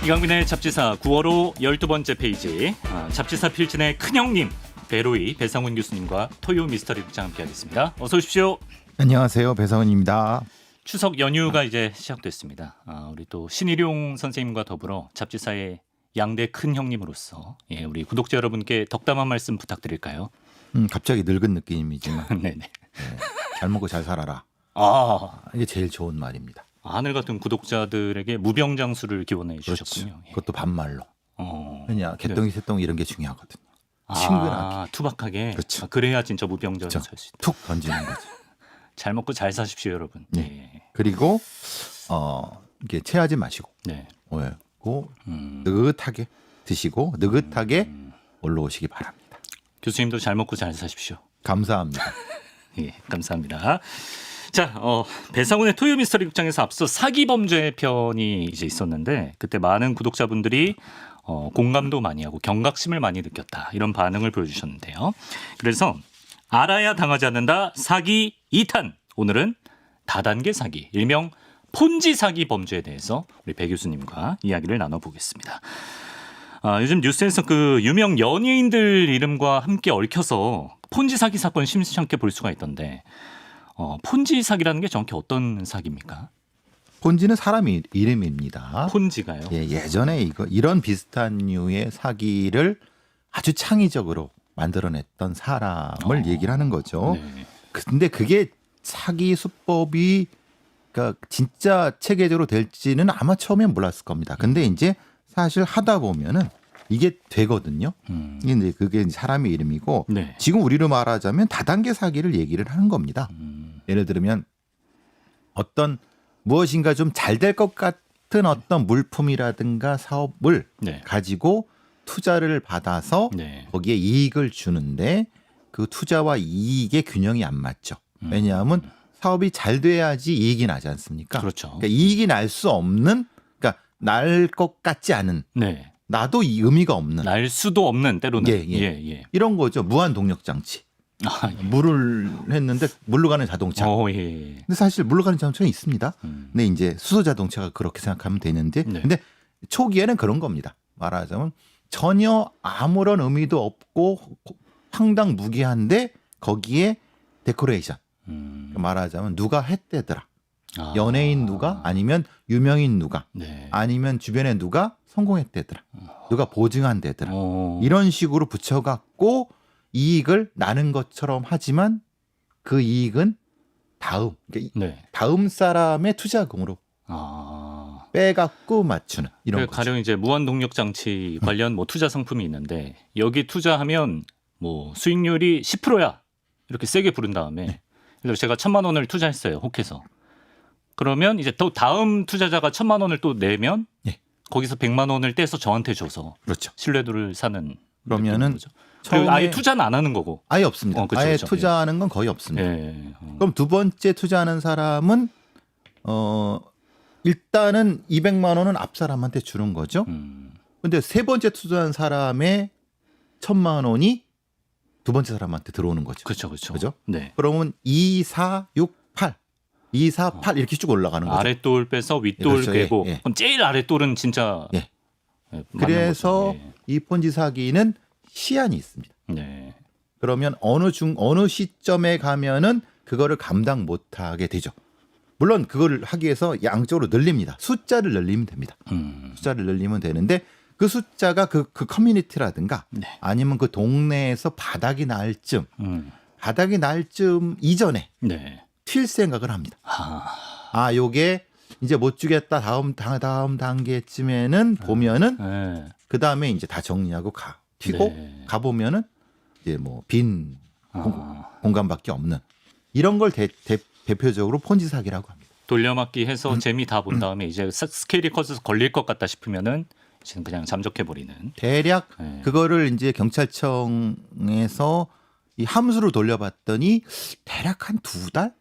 이강민의 잡지사 9월호 12번째 페이지, 잡지사 필진의 큰형님 배로이 배상훈 교수님과 토요 미스터리 극장 함께하겠습니다. 어서 오십시오. 안녕하세요, 배상훈입니다. 추석 연휴가 이제 시작됐습니다. 우리 또 신일용 선생님과 더불어 잡지사의 양대 큰형님으로서 우리 구독자 여러분께 덕담한 말씀 부탁드릴까요? 갑자기 늙은 느낌이지만 네네. 잘 먹고 잘 살아라. 이게 제일 좋은 말입니다. 하늘 같은 구독자들에게 무병장수를 기원해 주셨군요. 그렇죠. 그것도 반말로. 왜냐, 네. 개똥이 새똥이 이런 게 중요하거든요. 친근하게. 투박하게. 그렇죠. 그래야 진짜 무병장수 할 수 있다. 툭 던지는 거죠. 잘 먹고 잘 사십시오, 여러분. 네. 그리고 이게 체하지 마시고, 네. 느긋하게 드시고 느긋하게 올라오시기 바랍니다. 교수님도 잘 먹고 잘 사십시오. 감사합니다. 예, 감사합니다. 자, 배상훈의 토요 미스터리 극장에서 앞서 사기 범죄 편이 이제 있었는데 그때 많은 구독자분들이 공감도 많이 하고 경각심을 많이 느꼈다 이런 반응을 보여주셨는데요. 그래서 알아야 당하지 않는다 사기 2탄, 오늘은 다단계 사기, 일명 폰지 사기 범죄에 대해서 우리 배 교수님과 이야기를 나눠보겠습니다. 요즘 뉴스에서 그 유명 연예인들 이름과 함께 얽혀서 폰지 사기 사건 심상찮게 볼 수가 있던데 폰지 사기라는 게 정확히 어떤 사기입니까? 폰지는 사람 이름입니다. 폰지가요? 예전에 이런 비슷한 류의 사기를 아주 창의적으로 만들어냈던 사람을 얘기를 하는 거죠. 네. 근데 그게 사기 수법이 그러니까 진짜 체계적으로 될지는 아마 처음엔 몰랐을 겁니다. 근데 이제 사실 하다 보면은 이게 되거든요. 근데 그게 사람의 이름이고 네. 지금 우리로 말하자면 다단계 사기를 얘기를 하는 겁니다. 예를 들면 어떤 무엇인가 좀 잘 될 것 같은 어떤 물품이라든가 사업을 네. 가지고 투자를 받아서 네. 거기에 이익을 주는데 그 투자와 이익의 균형이 안 맞죠. 왜냐하면 사업이 잘 돼야지 이익이 나지 않습니까? 그렇죠. 그러니까 이익이 날 수 없는, 그러니까 날 것 같지 않은, 네. 나도 이 의미가 없는 날 수도 없는 때로는 예. 이런 거죠. 무한 동력 장치. 물을 했는데 물로 가는 자동차. 예. 근데 사실 물로 가는 자동차가 있습니다. 근데 이제 수소 자동차가 그렇게 생각하면 되는데, 네. 근데 초기에는 그런 겁니다. 말하자면 전혀 아무런 의미도 없고 황당무계한데 거기에 데코레이션. 말하자면 누가 했대더라. 연예인 누가, 아니면 유명인 누가, 네. 아니면 주변에 누가 성공했대더라. 누가 보증한대더라. 어. 이런 식으로 붙여갖고 이익을 나는 것처럼 하지만 그 이익은 그러니까 네. 다음 사람의 투자금으로 빼갖고 맞추는 이런 거죠. 가령 이제 무한 동력 장치 관련 뭐 투자 상품이 있는데 여기 투자하면 뭐 수익률이 10%야 이렇게 세게 부른 다음에 그래서 제가 1,000만 원을 투자했어요, 혹해서. 그러면 이제 또 다음 투자자가 1,000만 원을 또 내면 거기서 100만 원을 떼서 저한테 줘서 그렇죠. 신뢰도를 사는. 그러면은 거죠. 그리고 아예 투자는 안 하는 거고. 아예 없습니다. 그쵸, 아예 그쵸. 투자하는 건 거의 없습니다. 예. 그럼 두 번째 투자하는 사람은 일단은 200만 원은 앞 사람한테 주는 거죠. 근데 세 번째 투자한 사람의 1,000만 원이 두 번째 사람한테 들어오는 거죠. 그렇죠. 그죠? 네. 그러면 2, 4, 6, 8. 2, 4, 8 이렇게 쭉 올라가는 거죠. 아랫돌 빼서 윗돌 그렇죠. 빼고 예. 그럼 제일 아랫돌은 진짜 맞는 그래서 거죠. 이 폰지 사기는 시한이 있습니다. 네. 그러면 어느 시점에 가면은 그거를 감당 못하게 되죠. 물론 그거를 하기 위해서 양쪽으로 늘립니다. 숫자를 늘리면 됩니다. 숫자를 늘리면 되는데 그 숫자가 그 커뮤니티라든가 아니면 그 동네에서 바닥이 날 쯤 이전에 네. 튈 생각을 합니다. 요게 이제 못 주겠다. 다음 단계쯤에는 보면은 네. 그 다음에 이제 다 정리하고 튀고 가보면은 이제 뭐 빈 공간밖에 없는 이런 걸 대표적으로 폰지 사기라고 합니다. 돌려막기 해서 재미 다 본 다음에 이제 스케일이 커져서 걸릴 것 같다 싶으면은 이제 그냥 잠적해 버리는. 대략 그거를 이제 경찰청에서 이 함수로 돌려봤더니 대략 한 2달?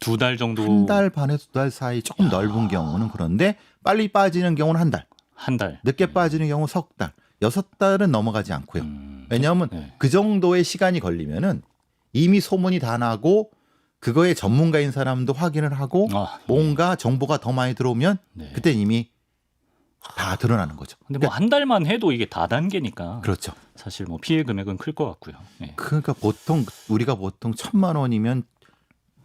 2달 정도. 1달 반에서 2달 사이 조금 넓은 경우는 그런데 빨리 빠지는 경우는 한 달. 한 달. 늦게 빠지는 경우 석 달. 6달은 넘어가지 않고요. 왜냐하면 그 정도의 시간이 걸리면은 이미 소문이 다 나고 그거에 전문가인 사람도 확인을 하고 뭔가 정보가 더 많이 들어오면 그때 이미 다 드러나는 거죠. 근데 뭐 한 달만 해도 이게 다단계니까 그렇죠. 사실 뭐 피해 금액은 클 것 같고요. 예. 그러니까 우리가 보통 1,000만 원이면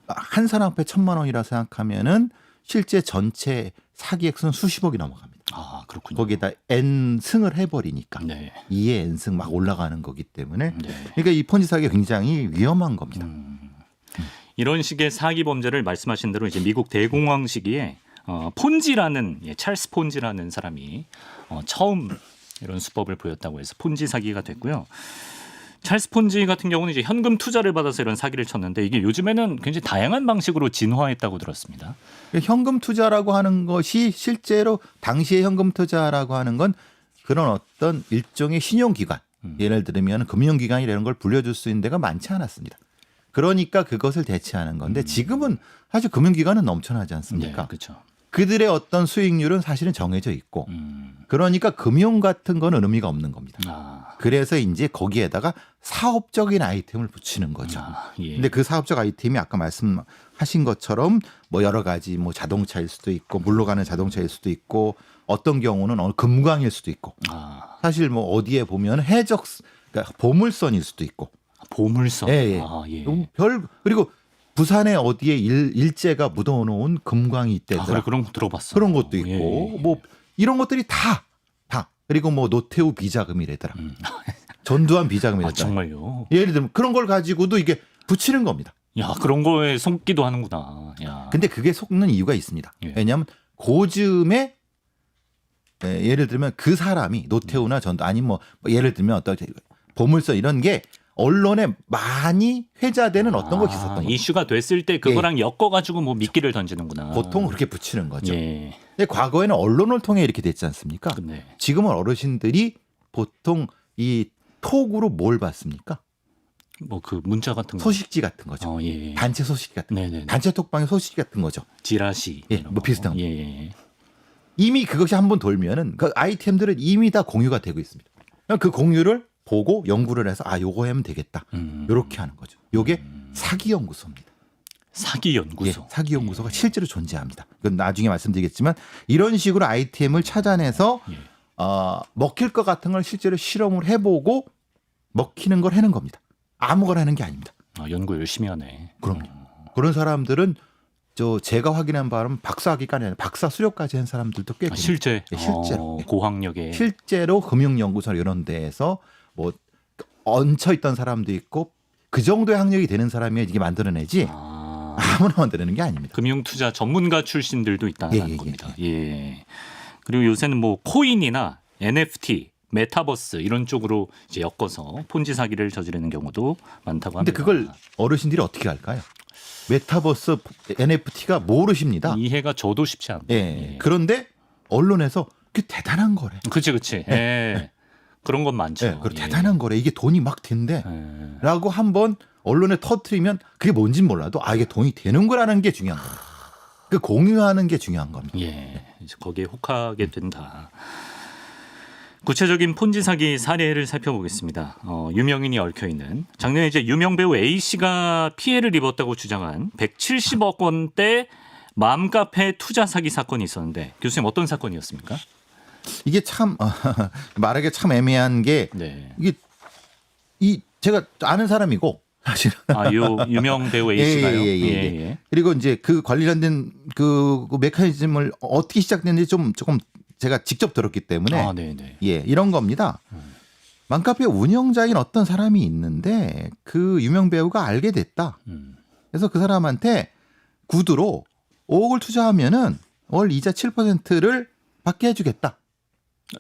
한 사람 앞에 1,000만 원이라 생각하면은 실제 전체 사기액수는 수십억이 넘어갑니다. 아 그렇군요. 거기에다 n승을 해버리니까 네. 2의 n승 막 올라가는 거기 때문에 네. 그러니까 이 폰지 사기가 굉장히 위험한 겁니다. 이런 식의 사기 범죄를 말씀하신 대로 이제 미국 대공황 시기에 폰지라는 찰스 폰지라는 사람이 처음 이런 수법을 보였다고 해서 폰지 사기가 됐고요. 찰스 폰지 같은 경우는 이제 현금 투자를 받아서 이런 사기를 쳤는데 이게 요즘에는 굉장히 다양한 방식으로 진화했다고 들었습니다. 현금 투자라고 하는 것이 실제로 당시의 현금 투자라고 하는 건 그런 어떤 일종의 신용기관, 예를 들면 금융기관이라는 걸 불려줄 수 있는 데가 많지 않았습니다. 그러니까 그것을 대체하는 건데 지금은 사실 금융기관은 넘쳐나지 않습니까? 네, 그렇죠. 그들의 어떤 수익률은 사실은 정해져 있고 그러니까 금융 같은 거는 의미가 없는 겁니다. 아, 그래서 이제 거기에다가 사업적인 아이템을 붙이는 거죠. 예. 근데 그 사업적 아이템이 아까 말씀하신 것처럼 뭐 여러 가지 뭐 자동차일 수도 있고 물러가는 자동차일 수도 있고 어떤 경우는 금광일 수도 있고 사실 뭐 어디에 보면 그러니까 보물선일 수도 있고 보물선. 예, 예. 아, 예. 그리고 부산에 어디에 일제가 묻어놓은 금광이 있대더라. 그래, 그런 거 들어봤어. 그런 것도 있고 예. 뭐 이런 것들이 다 그리고 뭐 노태우 비자금이래더라. 전두환 비자금이래더라. 아, 정말요? 예를 들면 그런 걸 가지고도 이게 붙이는 겁니다. 야, 그런 거에 속기도 하는구나. 야. 근데 그게 속는 이유가 있습니다. 예. 왜냐하면 고즈음에 예를 들면 그 사람이 노태우나 아니면 뭐 예를 들면 어떤 보물선 이런 게 언론에 많이 회자되는 어떤 것이 있었던 거죠. 이슈가 됐을 때 그거랑 엮어가지고 뭐 미끼를 던지는구나. 보통 그렇게 붙이는 거죠. 예. 근데 과거에는 언론을 통해 이렇게 됐지 않습니까? 네. 지금은 어르신들이 보통 이 톡으로 뭘 받습니까? 뭐 그 문자 같은 거. 소식지 같은 거죠. 예. 단체 소식지 같은 거. 네네. 단체 톡방의 소식지 같은 거죠. 지라시. 예, 이런 뭐 거. 비슷한 거. 예. 이미 그것이 한번 돌면은 그 아이템들은 이미 다 공유가 되고 있습니다. 그 공유를 보고 연구를 해서 요거 하면 되겠다. 이렇게 하는 거죠. 요게 사기 연구소입니다. 사기 연구소. 예, 사기 연구소가 실제로 존재합니다. 이건 나중에 말씀드리겠지만 이런 식으로 아이템을 찾아내서 예. 먹힐 것 같은 걸 실제로 실험을 해보고 먹히는 걸 해는 겁니다. 아무거나 하는 게 아닙니다. 연구 열심히 하네. 그럼요. 그런 사람들은 제가 확인한 바로는 박사학위까지 아니라 박사 수료까지 한 사람들도 꽤 됩니다. 실제. 예, 실제로. 고학력에. 실제로 금융연구소 이런 데에서 뭐 얹혀 있던 사람도 있고 그 정도의 학력이 되는 사람이 이게 만들어내지 아무나 만드는 게 아닙니다. 금융투자 전문가 출신들도 있다는 예, 예, 겁니다. 예. 그리고 요새는 뭐 코인이나 NFT, 메타버스 이런 쪽으로 이제 엮어서 폰지 사기를 저지르는 경우도 많다고 근데 합니다. 그걸 어르신들이 어떻게 할까요? 메타버스 NFT가 모르십니다. 이해가 저도 쉽지 않아요. 예. 그런데 언론에서 그게 대단한 거래. 그치. 예. 그런 건 많죠. 예. 그 대단한 거래. 이게 돈이 막 된대. 예. 라고 한번 언론에 터트리면 그게 뭔진 몰라도 이게 돈이 되는 거라는 게 중요한 거예요. 그 공유하는 게 중요한 겁니다. 예. 이제 거기에 혹하게 된다. 구체적인 폰지 사기 사례를 살펴보겠습니다. 유명인이 얽혀 있는 작년에 이제 유명 배우 A 씨가 피해를 입었다고 주장한 170억 원대 맘카페 투자 사기 사건이 있었는데 교수님 어떤 사건이었습니까? 이게 참 말하기 참 애매한 게 네. 이게 제가 아는 사람이고 사실 요 유명 배우 A 씨가요. 예. 그리고 이제 그 관련된 그 메커니즘을 어떻게 시작됐는지 조금 제가 직접 들었기 때문에 네네. 예, 이런 겁니다. 맘카페 운영자인 어떤 사람이 있는데 그 유명 배우가 알게 됐다. 그래서 그 사람한테 구두로 5억을 투자하면은 월 이자 7%를 받게 해주겠다.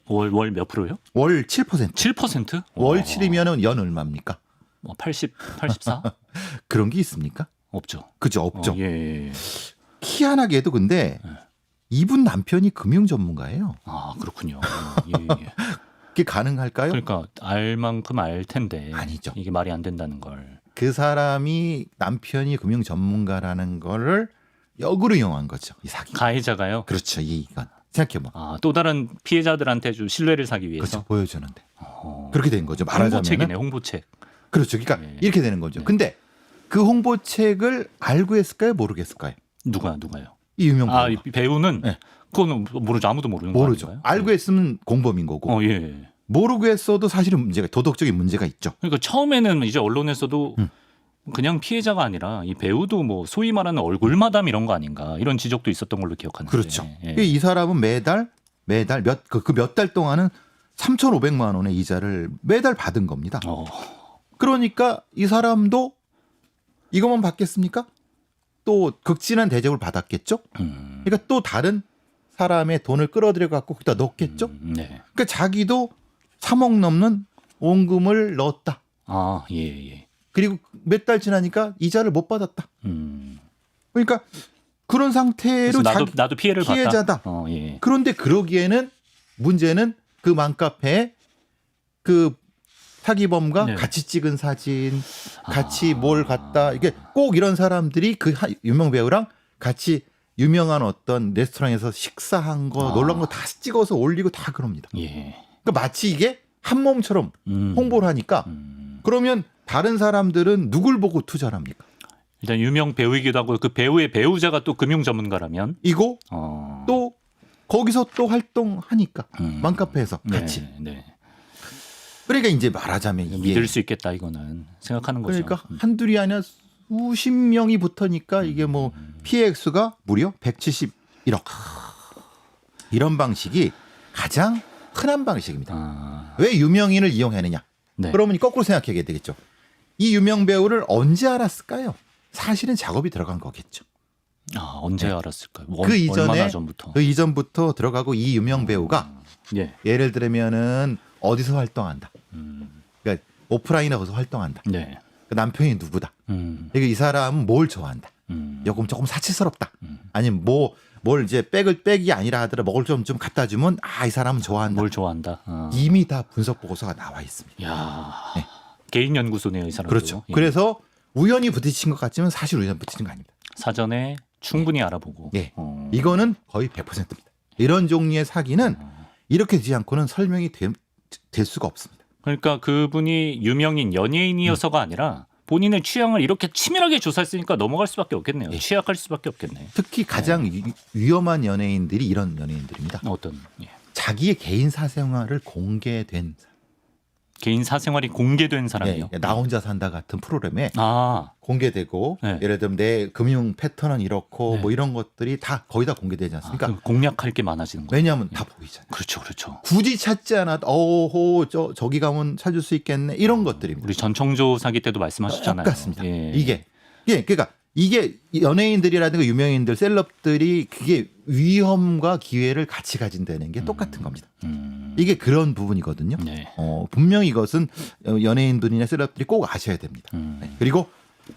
월 몇 프로요? 월 7%. 7%? 월 7이면은 연 얼마입니까? 84? 그런 게 있습니까? 없죠. 그죠, 없죠. 예. 희한하게도 근데 이분 남편이 금융 전문가예요. 그렇군요. 예. 그게 가능할까요? 그러니까 알 만큼 알 텐데 아니죠. 이게 말이 안 된다는 걸. 그 사람이 남편이 금융 전문가라는 거를 역으로 이용한 거죠. 이 사기. 가해자가요? 그렇죠. 이건 생각해봐. 또 다른 피해자들한테 좀 신뢰를 사기 위해서. 그렇죠. 보여주는데. 그렇게 된 거죠. 말하자면. 홍보책이네, 홍보책. 그렇죠. 그러니까 네. 이렇게 되는 거죠. 근데 그 홍보책을 알고 했을까요? 모르겠을까요? 누가요? 이 유명 배우가. 이 배우는 네. 그거는 모르죠. 아무도 모르는 거 모르죠. 아닌가요? 알고 했으면 공범인 거고 예. 모르고 했어도 사실은 문제가 도덕적인 문제가 있죠. 그러니까 처음에는 이제 언론에서도 그냥 피해자가 아니라 이 배우도 뭐 소위 말하는 얼굴 마담 이런 거 아닌가 이런 지적도 있었던 걸로 기억하는데. 그렇죠. 예. 이 사람은 매달 몇 달 동안은 3,500만 원의 이자를 매달 받은 겁니다. 그러니까 이 사람도 이것만 받겠습니까? 또 극진한 대접을 받았겠죠. 그러니까 또 다른 사람의 돈을 끌어들여 갖고 거기다 넣겠죠. 네. 그러니까 자기도 3억 넘는 원금을 넣었다. 아, 예. 그리고 몇 달 지나니까 이자를 못 받았다. 그러니까 그런 상태로 그래서 나도 피해를 피해자다. 봤다. 예. 그런데 그러기에는 문제는 그 맘카페에 그 사기범과 네. 같이 찍은 사진, 같이 뭘 갖다 이게 꼭 이런 사람들이 그 유명 배우랑 같이 유명한 어떤 레스토랑에서 식사한 거, 놀란 거 다 찍어서 올리고 다 그럽니다. 예. 그러니까 마치 이게 한 몸처럼 홍보를 하니까 그러면 다른 사람들은 누굴 보고 투자를 합니까? 일단 유명 배우이기도 하고 그 배우의 배우자가 또 금융 전문가라면 이거 또 거기서 또 활동하니까 맘카페에서 같이. 네. 그러니까 이제 말하자면 이게 믿을 수 있겠다 이거는 생각하는 거죠. 그러니까 한둘이 아니라 수십 명이 붙으니까 이게 뭐 피해 액수가 무려 171억. 이런 방식이 가장 흔한 방식입니다. 왜 유명인을 이용하느냐? 네. 그러면 거꾸로 생각하게 되겠죠. 이 유명 배우를 언제 알았을까요? 사실은 작업이 들어간 거겠죠. 언제 알았을까요? 그 이전에 얼마나 전부터? 그 이전부터 들어가고 이 유명 배우가 예. 예를 들면은 어디서 활동한다. 그러니까 오프라인에서 활동한다. 네. 그 남편이 누구다. 그리고 이 사람은 뭘 좋아한다. 조금 사치스럽다. 아니면 뭘 이제 백이 아니라 하더라 먹을 좀 갖다 주면 이 사람은 좋아한다. 뭘 좋아한다. 이미 다 분석 보고서가 나와 있습니다. 야. 네. 개인 연구소네요, 이 사람도. 그렇죠. 예. 그래서 우연히 부딪힌 것 같지만 사실 우연히 부딪힌 거 아닙니다. 사전에 충분히 알아보고. 예. 이거는 거의 100%입니다. 이런 종류의 사기는 이렇게 되지 않고는 설명이 될 수가 없습니다. 그러니까 그분이 유명인 연예인이어서가 아니라 본인의 취향을 이렇게 치밀하게 조사했으니까 넘어갈 수밖에 없겠네요. 예. 취약할 수밖에 없겠네. 특히 가장 위험한 연예인들이 이런 연예인들입니다. 어떤 자기의 개인 사생활을 공개된 개인 사생활이 공개된 사람이요. 나 혼자 산다 같은 프로그램에 아, 공개되고 네. 예를 들면 내 금융 패턴은 이렇고 네. 뭐 이런 것들이 다 거의 다 공개되지 않습니까? 그럼 공략할 게 많아지는 거예요. 왜냐하면 다 보이잖아요. 그렇죠. 굳이 찾지 않아도 저기 가면 찾을 수 있겠네 이런 것들입니다. 우리 전청조 사기 때도 말씀하셨잖아요. 똑같습니다. 예. 이게 그러니까 이게 연예인들이라든가 유명인들, 셀럽들이 그게 위험과 기회를 같이 가진다는 게 똑같은 겁니다. 이게 그런 부분이거든요. 네. 분명히 이것은 연예인들이나 셀럽들이 꼭 아셔야 됩니다. 네. 그리고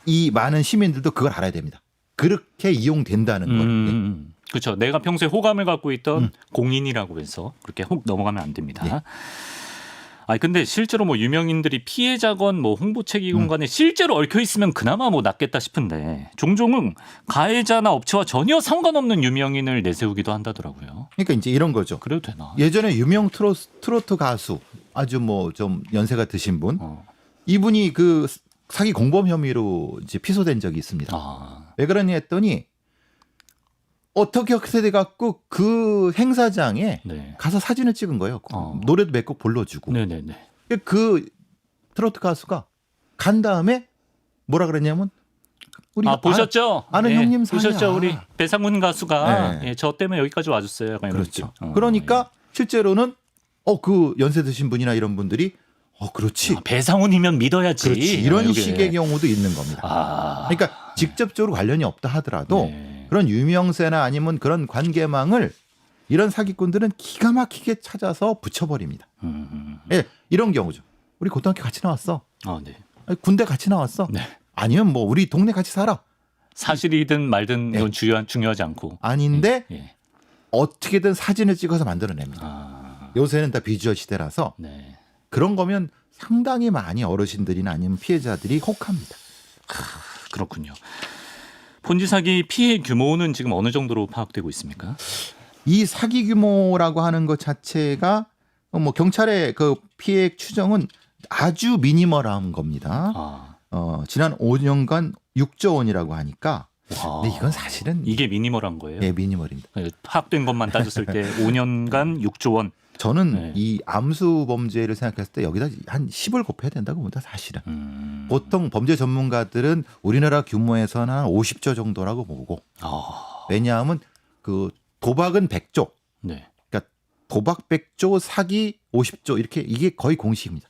이 많은 시민들도 그걸 알아야 됩니다. 그렇게 이용된다는 걸. 그렇죠. 내가 평소에 호감을 갖고 있던 공인이라고 해서 그렇게 혹 넘어가면 안 됩니다. 네. 근데 실제로 뭐 유명인들이 피해자건 뭐 홍보책이건 간에 실제로 얽혀 있으면 그나마 뭐 낫겠다 싶은데 종종은 가해자나 업체와 전혀 상관없는 유명인을 내세우기도 한다더라고요. 그러니까 이제 이런 거죠. 그래도 되나? 예전에 유명 트로트 가수 아주 뭐 좀 연세가 드신 분 이분이 그 사기 공범 혐의로 이제 피소된 적이 있습니다. 왜 그러냐 했더니 어떻게 돼 갖고 그 행사장에 네. 가서 사진을 찍은 거예요. 노래도 몇 곡 불러주고. 네네네. 그 트로트 가수가 간 다음에 뭐라 그랬냐면 우리 보셨죠? 아는 형님 사이야. 보셨죠? 우리 배상훈 가수가 네. 저 때문에 여기까지 와줬어요. 약간 이런 그렇죠. 느낌. 그러니까 실제로는 그 연세 드신 분이나 이런 분들이 그렇지. 배상훈이면 믿어야지. 그렇지. 이런 이게. 식의 경우도 있는 겁니다. 그러니까 직접적으로 관련이 없다 하더라도 네. 그런 유명세나 아니면 그런 관계망을 이런 사기꾼들은 기가 막히게 찾아서 붙여버립니다. 예, 이런 경우죠. 우리 고등학교 같이 나왔어. 네. 군대 같이 나왔어. 네. 아니면 뭐 우리 동네 같이 살아. 사실이든 말든 네. 이건 중요하지 않고. 아닌데 예. 어떻게든 사진을 찍어서 만들어냅니다. 요새는 다 비주얼 시대라서 네. 그런 거면 상당히 많이 어르신들이나 아니면 피해자들이 혹합니다. 그렇군요. 폰지 사기 피해 규모는 지금 어느 정도로 파악되고 있습니까? 이 사기 규모라고 하는 것 자체가 뭐 경찰의 그 피해 추정은 아주 미니멀한 겁니다. 지난 5년간 6조 원이라고 하니까 근데 이건 사실은 이게 미니멀한 거예요? 예, 미니멀입니다. 파악된 것만 따졌을 때 5년간 6조 원. 저는 네. 이 암수 범죄를 생각했을 때 여기다 한 10을 곱해야 된다고 봅니다. 사실은. 보통 범죄 전문가들은 우리나라 규모에서는 한 50조 정도라고 보고 왜냐하면 그 도박은 100조, 네. 그러니까 도박 100조, 사기 50조 이렇게 이게 거의 공식입니다.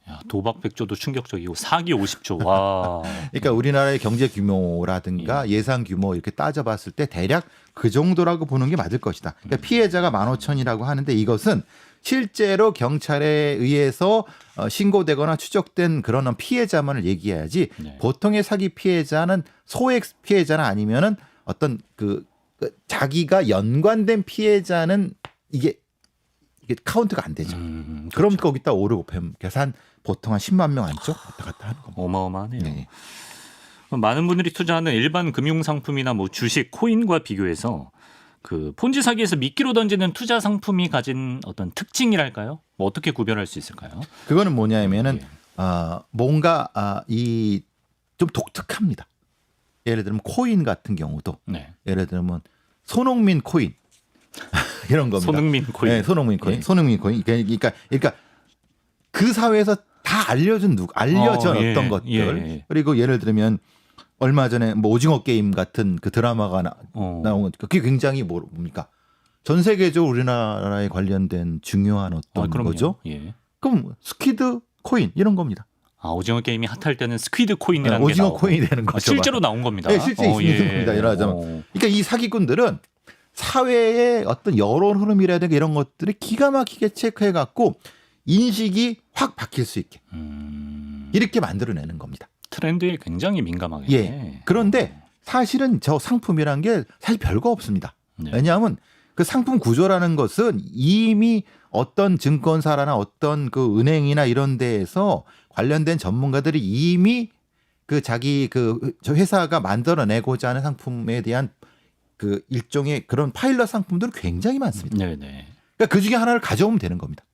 야, 도박 100조도 충격적이고 사기 50조. 와. 그러니까 우리나라의 경제 규모라든가 예산 규모 이렇게 따져봤을 때 대략 그 정도라고 보는 게 맞을 것이다. 그러니까 피해자가 15,000이라고 하는데 이것은 실제로 경찰에 의해서 신고되거나 추적된 그런 피해자만을 얘기해야지 네. 보통의 사기 피해자는 소액 피해자나 아니면은 어떤 그 자기가 연관된 피해자는 이게 카운트가 안 되죠. 그럼 거기다 5를 곱하면 계산 보통 한 10만 명 안쪽 왔다 갔다 하는 겁니다. 어마어마하네요. 네. 많은 분들이 투자하는 일반 금융 상품이나 뭐 주식, 코인과 비교해서 그 폰지 사기에서 미끼로 던지는 투자 상품이 가진 어떤 특징이랄까요? 뭐 어떻게 구별할 수 있을까요? 그거는 뭐냐면은 예. 뭔가 이 좀 독특합니다. 예를 들면 코인 같은 경우도 네. 예를 들면 손흥민 코인 이런 겁니다. 손흥민 코인. 네, 손흥민 코인. 예. 손흥민 코인. 그러니까 그 사회에서 다 알려졌던 예, 것들. 예. 그리고 예를 들면 얼마 전에 뭐 오징어 게임 같은 그 드라마가 나온 거 그게 굉장히 뭡니까? 전 세계적으로 우리나라에 관련된 중요한 어떤 그럼요. 거죠. 예. 그럼 스퀴드 코인 이런 겁니다. 오징어 게임이 핫할 때는 스퀴드 코인이라는 게 오징어 나오고. 코인이 되는 거죠. 실제로 나온 겁니다. 네, 실제 있는 예. 겁니다. 이러자면. 그러니까 이 사기꾼들은 사회의 어떤 여론 흐름이라든가 이런 것들을 기가 막히게 체크해 갖고 인식이 확 바뀔 수 있게 이렇게 만들어내는 겁니다. 트렌드에 굉장히 민감하게. 예. 그런데 사실은 저 상품이란 게 사실 별거 없습니다. 네. 왜냐하면 그 상품 구조라는 것은 이미 어떤 증권사나 어떤 그 은행이나 이런 데에서 관련된 전문가들이 이미 그 자기 저 회사가 만들어내고자 하는 상품에 대한 그 일종의 그런 파일럿 상품들은 굉장히 많습니다. 네네. 그러니까 그 중에 하나를 가져오면 되는 겁니다.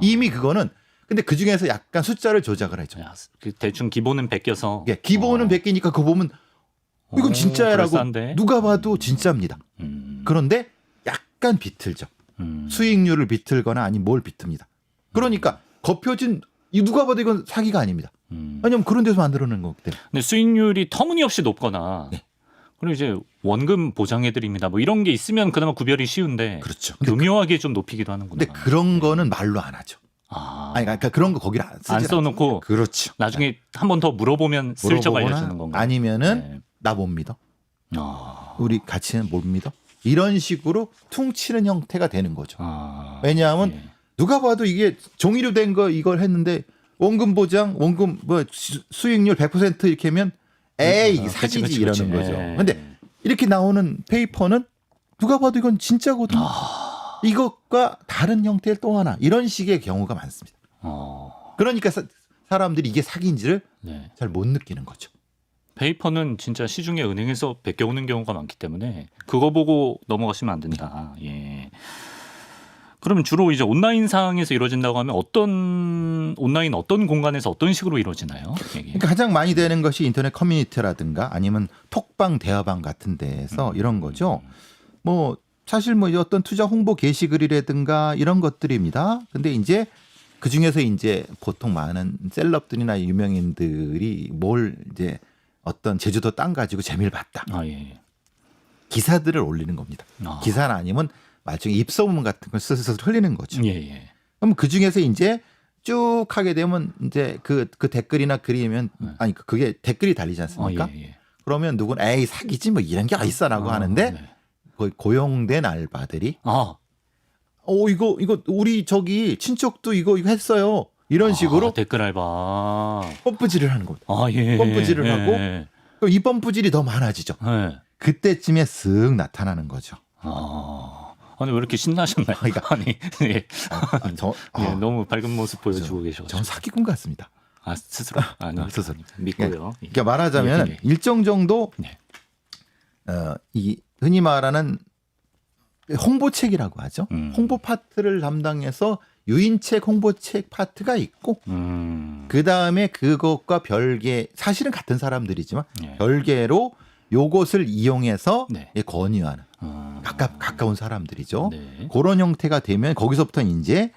이미 그거는 근데 그 중에서 약간 숫자를 조작을 하죠. 그 대충 기본은 베껴서. 예, 기본은 100개니까 그거 보면 이건 진짜야라고 그럴싸한데? 누가 봐도 진짜입니다. 그런데 약간 비틀죠. 수익률을 비틀거나 아니면 뭘 비틉니다. 그러니까 겉표진 누가 봐도 이건 사기가 아닙니다. 왜냐하면 그런 데서 만들어낸 거기 때문에. 근데 수익률이 터무니없이 높거나 네. 그리고 이제 원금 보장해드립니다. 뭐 이런 게 있으면 그나마 구별이 쉬운데 그렇죠. 교묘하게 좀 높이기도 하는구나. 근데 그런 거는 말로 안 하죠. 아니, 그러니까 그런 거 거기를 안 쓰지. 써놓고 그렇죠. 나중에 한 번 더 물어보면 슬쩍 물어보거나 알려주는 건가? 아니면은 네. 나 못 믿어. 우리 가치는 못 믿어. 이런 식으로 퉁치는 형태가 되는 거죠. 왜냐하면 예. 누가 봐도 이게 종이로 된 거 이걸 했는데 원금 보장, 원금 뭐 수익률 100% 이렇게 하면 에이 이게 사기지 그치. 이러는 거죠. 예. 근데 이렇게 나오는 페이퍼는 누가 봐도 이건 진짜거든. 이것과 다른 형태의 또 하나 이런 식의 경우가 많습니다. 그러니까 사람들이 이게 사기인지를 네. 잘 못 느끼는 거죠. 페이퍼는 진짜 시중에 은행에서 베껴오는 경우가 많기 때문에 그거 보고 넘어가시면 안 된다. 예. 그러면 주로 이제 온라인상에서 이루어진다고 하면 온라인 어떤 공간에서 어떤 식으로 이루어지나요? 이게? 그러니까 가장 많이 되는 것이 인터넷 커뮤니티라든가 아니면 톡방, 대화방 같은 데에서 이런 거죠. 뭐 사실 뭐 어떤 투자 홍보 게시글이라든가 이런 것들입니다. 근데 이제 그 중에서 이제 보통 많은 셀럽들이나 유명인들이 뭘 이제 어떤 제주도 땅 가지고 재미를 봤다. 예. 기사들을 올리는 겁니다. 기사는 아니면 말중에 입소문 같은 걸 스스로 흘리는 거죠. 예. 그럼 그 중에서 이제 쭉 하게 되면 이제 그 댓글이나 글이면 아니 그게 댓글이 달리지 않습니까? 예. 그러면 누군 에이 사기지 뭐 이런 게 어딨어라고 하는데 네. 거의 고용된 알바들이 이거 우리 저기 친척도 이거 했어요. 이런 식으로 댓글 알바. 펌프질을 하는 겁니다. 예. 펌프질을 예. 하고 그럼 이 펌프질이 더 많아지죠. 예. 그때쯤에 쓱 나타나는 거죠. 아니 왜 이렇게 신나셨나요? 아니 예. 예, 너무 밝은 모습 보여주고 계셔서. 전 사기꾼 같습니다. 스스로 스스로 믿고요. 그러니까 말하자면 예. 일정 정도 네. 이 흔히 말하는 홍보책이라고 하죠. 홍보 파트를 담당해서 유인책, 홍보책 파트가 있고 그 다음에 그것과 별개 사실은 같은 사람들이지만 예. 별개로 요것을 이용해서 네. 권유하는 가까운 사람들이죠. 네. 그런 형태가 되면 거기서부터 이제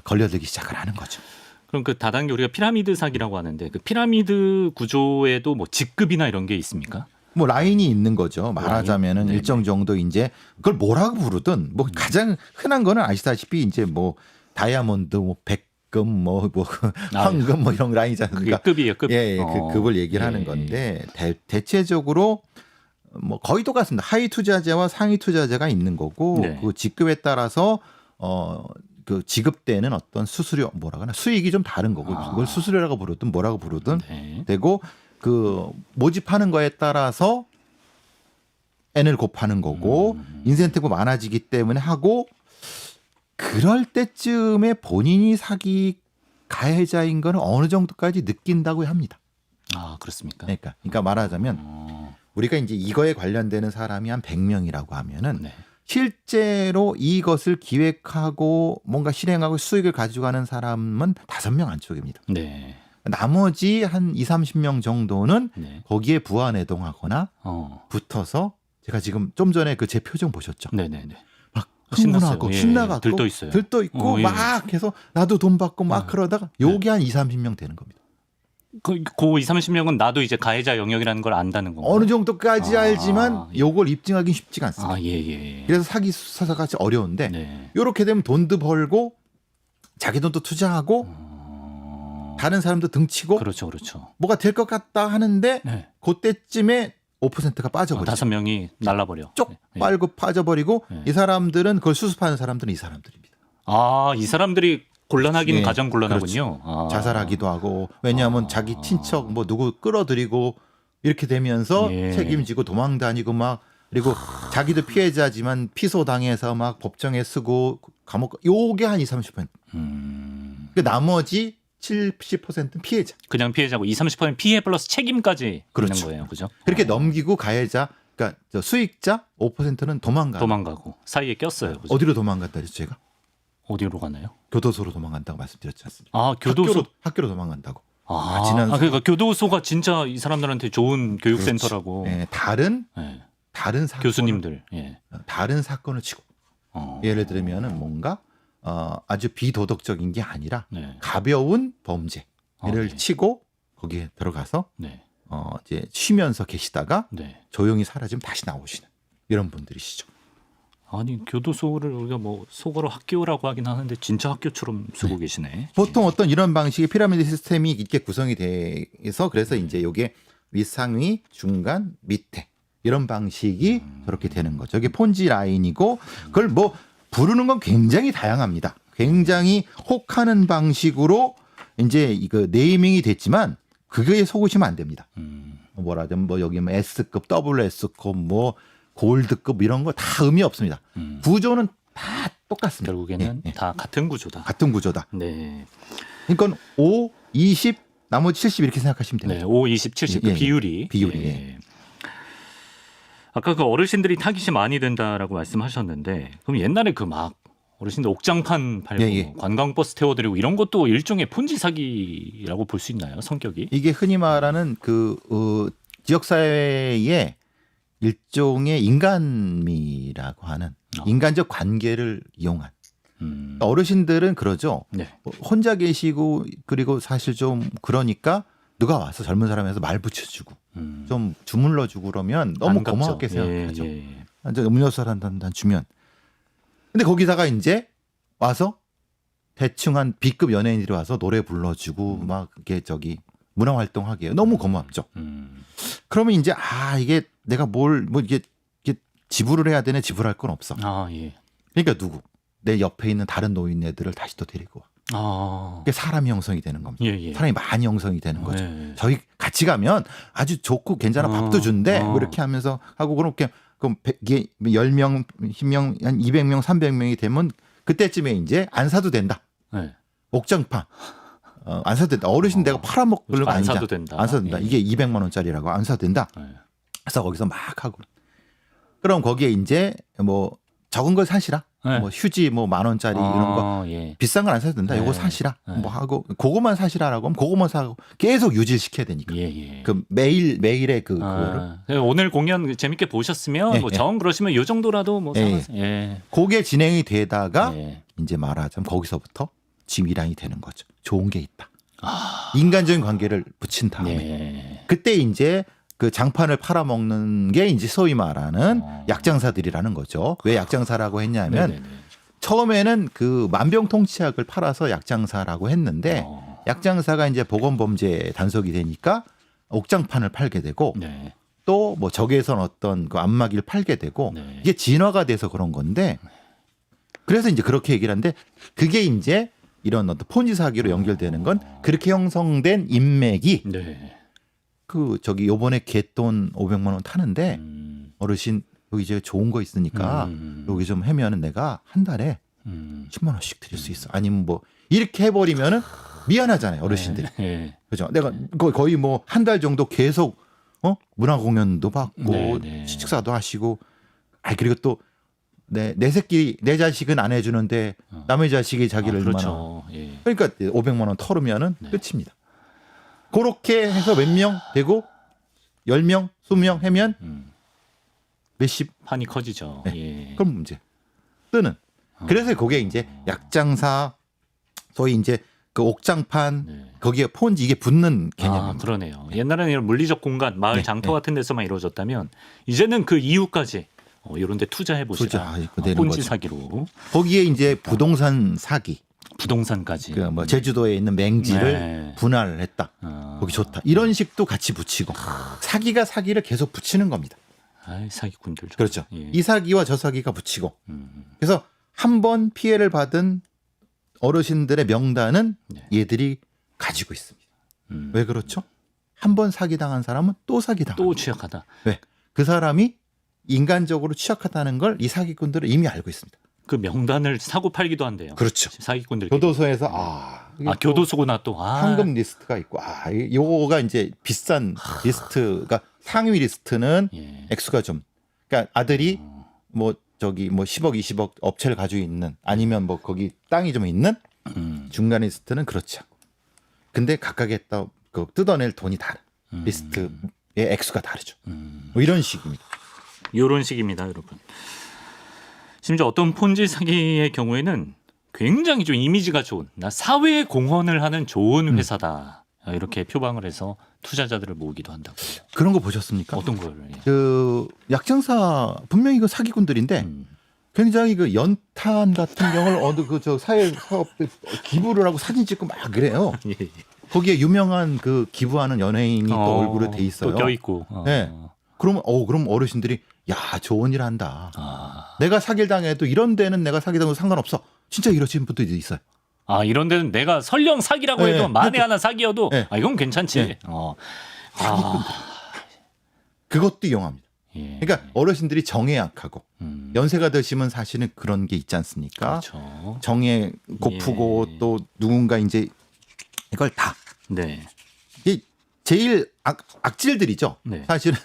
걸려들기 시작을 하는 거죠. 그럼 그 다단계 우리가 피라미드 사기라고 하는데 그 피라미드 구조에도 뭐 직급이나 이런 게 있습니까? 뭐 라인이 있는 거죠. 말하자면은 네네. 일정 정도 이제 그걸 뭐라고 부르든 뭐 가장 흔한 거는 아시다시피 이제 뭐 다이아몬드, 뭐 백금, 뭐 황금 뭐 이런 라인이지 그게 않습니까? 급이에요, 급. 예, 그 급을 얘기를 하는 건데 대체적으로 뭐 거의 똑같습니다. 하위 투자자와 상위 투자자가 있는 거고 네. 그 직급에 따라서 그 지급되는 어떤 수수료 뭐라거나 수익이 좀 다른 거고 그걸 수수료라고 부르든 뭐라고 부르든 네. 되고 그 모집하는 거에 따라서 N을 곱하는 거고 인센티브 많아지기 때문에 하고 그럴 때쯤에 본인이 사기 가해자인 거는 어느 정도까지 느낀다고 합니다. 아, 그렇습니까? 그러니까 말하자면 우리가 이제 이거에 관련되는 사람이 한 100명이라고 하면은 네. 실제로 이것을 기획하고 뭔가 실행하고 수익을 가져가는 사람은 5명 안쪽입니다. 네. 나머지 한 2, 30명 정도는 네. 거기에 부안해동하거나 붙어서 제가 지금 좀 전에 그 제 표정 보셨죠? 네네네. 막 신났어요. 흥분하고 예, 신나가고 들떠 있어요. 들떠 있고 예. 막 해서 나도 돈 받고 막 그러다가 요게 한 2, 30명 되는 겁니다. 그 2, 30명은 나도 이제 가해자 영역이라는 걸 안다는 건가요? 어느 정도까지 알지만 예. 요걸 입증하기 쉽지가 않습니다. 아, 예. 그래서 사기 수사가 어려운데 네. 요렇게 되면 돈도 벌고 자기 돈도 투자하고 다른 사람도 등치고 그렇죠. 뭐가 될 것 같다 하는데 네. 그때쯤에 5%가 빠져버리죠. 5명이 날라버려. 쪽 네. 빨고 빠져버리고 네. 이 사람들은 그걸 수습하는 사람들은 이 사람들입니다. 아, 이 사람들이 곤란하기는 예, 가장 곤란하군요. 아. 자살하기도 하고 왜냐하면 자기 친척 뭐 누구 끌어들이고 이렇게 되면서 예. 책임지고 도망 다니고 막 그리고 자기도 피해자지만 피소당해서 막 법정에 쓰고 감옥 요게 한 20, 30%. 그 나머지 70%는 피해자. 그냥 피해자고 20, 30% 피해 플러스 책임까지 그렇죠. 있는 거예요. 그죠? 그렇게 넘기고 가해자 그러니까 저 수익자 5%는 도망가고 사이에 꼈어요. 그죠? 어디로 도망갔다 그랬죠 제가? 어디로 가나요? 교도소로 도망간다고 말씀드렸지 않습니까? 아, 교도소. 학교로 도망간다고. 아, 그러니까 교도소가 진짜 이 사람들한테 좋은 교육센터라고. 네, 다른 네. 사건 교수님들. 예. 다른 사건을 치고 예를 들면은 뭔가 아주 비도덕적인 게 아니라 네. 가벼운 범죄를 네. 치고 거기에 들어가서 네. 이제 쉬면서 계시다가 네. 조용히 사라지면 다시 나오시는 이런 분들이시죠. 아니, 교도소를 우리가 뭐 속어로 학교라고 하긴 하는데 진짜 학교처럼 쓰고 계시네. 보통 어떤 이런 방식의 피라미드 시스템이 이렇게 구성이 돼서 그래서 이제 이게 윗상위, 중간, 밑에 이런 방식이 저렇게 되는 거죠. 이게 폰지 라인이고 그걸 뭐 부르는 건 굉장히 다양합니다. 굉장히 혹하는 방식으로 이제 이거 네이밍이 됐지만 그거에 속으시면 안 됩니다. 뭐라든 뭐 여기 뭐 S급, WS급, 뭐 골드급 이런 거 다 의미 없습니다. 구조는 다 똑같습니다. 결국에는 예, 예. 다 같은 구조다. 같은 구조다. 네. 그러니까 5, 20, 나머지 70 이렇게 생각하시면 됩니다. 네. 5, 20, 70 그 예, 예. 비율이. 비율이, 예. 아까 그 어르신들이 타깃이 많이 된다라고 말씀하셨는데 그럼 옛날에 그 막 어르신들 옥장판 팔고 예, 예. 관광버스 태워드리고 이런 것도 일종의 폰지 사기라고 볼 수 있나요? 성격이? 이게 흔히 말하는 그 지역 사회의 일종의 인간미라고 하는 인간적 관계를 이용한 어르신들은 그러죠. 네. 혼자 계시고 그리고 사실 좀 그러니까 누가 와서 젊은 사람에서 말 붙여주고 좀 주물러주고 그러면 너무 반갑죠. 고맙게 생각하죠. 예, 예. 이제 음료수 한 주면. 근데 거기다가 이제 와서 대충 한 B급 연예인들이 와서 노래 불러주고 막 이게 저기 문화 활동하게 해요. 너무 고맙죠. 그러면 이제 이게 내가 뭐 이게 지불을 해야 되네. 지불할 건 없어. 아, 예. 그러니까 누구? 내 옆에 있는 다른 노인네들을 다시 또 데리고 와. 아. 그게 사람이 형성이 되는 겁니다. 예, 예. 사람이 많이 형성이 되는 거죠. 예. 저희 같이 가면 아주 좋고 괜찮아 밥도 준대. 뭐 이렇게 하면서 하고 그렇게 그럼 이게 10명, 10명, 한 200명, 300명이 되면 그때쯤에 이제 안 사도 된다. 네. 옥장판. 안 사도 된다. 어르신 내가 팔아먹을 거 안 아니다. 사도 된다. 안 사도 된다. 예. 이게 200만 원짜리라고 안 사도 된다. 네. 그래서 거기서 막 하고. 그럼 거기에 이제 뭐 적은 걸 사시라. 네. 뭐 휴지 뭐 10,000원짜리 이런 거 예. 비싼 건 안 사도 된다. 네. 요거 사시라. 네. 뭐 하고 그거만 사시라라고 하면 그거만 사고 계속 유지를 시켜야 되니까. 예, 예. 그 매일의 그거를. 아, 오늘 공연 재밌게 보셨으면 예, 뭐 예. 정 그러시면 요 정도라도 뭐 예. 사가세요. 예. 그게 진행이 되다가 예. 이제 말하자면 거기서부터 지휘랑이 되는 거죠. 좋은 게 있다. 아. 인간적인 관계를 붙인 다음에 예. 그때 이제 그 장판을 팔아먹는 게 이제 소위 말하는 어. 약장사들이라는 거죠. 왜 약장사라고 했냐면 네네네. 처음에는 그 만병통치약을 팔아서 약장사라고 했는데 약장사가 이제 보건범죄 단속이 되니까 옥장판을 팔게 되고 네. 또 뭐 적외선 어떤 그 안마기를 팔게 되고 네. 이게 진화가 돼서 그런 건데 그래서 이제 그렇게 얘기를 하는데 그게 이제 이런 어떤 폰지 사기로 연결되는 건 그렇게 형성된 인맥이 네. 그 저기 요번에 갯돈 500만 원 타는데 어르신 여기 이제 좋은 거 있으니까 여기 좀 하면은 내가 한 달에 10만 원씩 드릴 수 있어. 아니면 뭐 이렇게 해버리면은 미안하잖아요 어르신들이. 네. 그죠? 내가 거의 뭐 한 달 정도 계속 문화 공연도 받고 네, 네. 식사도 하시고. 아 그리고 또 내 새끼 내 자식은 안 해주는데 남의 자식이 자기를 얼마나. 그렇죠. 예. 그러니까 500만 원 털으면은 네. 끝입니다. 그렇게 해서 몇 명 되고 10명, 20명 하면 몇십 판이 커지죠. 네. 예. 그럼 문제 뜨는. 그래서 그게 이제 약장사 소위 이제 그 옥장판 네. 거기에 폰지 이게 붙는 아, 개념입니다. 그러네요. 옛날에는 이런 물리적 공간, 마을 네, 장터 네. 같은 데서만 이루어졌다면 이제는 그 이후까지 이런 데 투자해 보시라. 투자, 이거 되는 본지 거죠. 사기로 거기에 이제 부동산 사기, 부동산까지. 그 뭐 제주도에 있는 맹지를 네. 분할을 했다. 거기 좋다. 이런 식도 같이 붙이고 사기가 사기를 계속 붙이는 겁니다. 아이, 사기꾼들. 좀. 그렇죠. 예. 이 사기와 저 사기가 붙이고 그래서 한 번 피해를 받은 어르신들의 명단은 네. 얘들이 가지고 있습니다. 왜 그렇죠? 한 번 사기당한 사람은 또 사기당한 또 취약하다. 왜? 그 사람이 인간적으로 취약하다는 걸 이 사기꾼들은 이미 알고 있습니다. 그 명단을 사고 팔기도 한대요. 그렇죠. 사기꾼들. 교도소에서 이게 또 교도소구나 또. 황금 리스트가 있고 요거가 이제 비싼 리스트가 상위 리스트는 예. 액수가 좀 그러니까 아들이 뭐 저기 뭐 10억 20억 업체를 가지고 있는 아니면 뭐 거기 땅이 좀 있는 중간 리스트는 그렇지 않고 근데 각각의 그 뜯어낼 돈이 다른 리스트의 액수가 다르죠. 뭐 이런 식입니다. 이런 식입니다, 여러분. 심지어 어떤 폰지 사기의 경우에는 굉장히 좀 이미지가 좋은 나 사회 공헌을 하는 좋은 회사다 이렇게 표방을 해서 투자자들을 모으기도 한다고 해요. 그런 거 보셨습니까? 어떤 걸? 그 약장사 분명히 이거 사기꾼들인데 굉장히 그 연탄 같은 경우를 어느 그 저 사회 사업들 기부를 하고 사진 찍고 막 그래요. 예, 예. 거기에 유명한 그 기부하는 연예인이 또 얼굴에 돼 있어요. 또 껴있고. 네. 그럼 어르신들이 야 좋은 일 한다. 내가 사기를 당해도 이런 데는 내가 사기 당해도 상관없어. 진짜 이러시는 분들도 있어요. 이런 데는 내가 설령 사기라고 네, 해도 만에 그래도- 하나 사기여도 네. 이건 괜찮지. 네. 아, 그것도 이용합니다. 예. 그러니까 어르신들이 정에 약하고 음, 연세가 드시면 사실은 그런 게 있지 않습니까? 그렇죠. 정에 고프고 예. 또 누군가 이제 이걸 다 네. 이게 제일 악질들이죠. 네. 사실은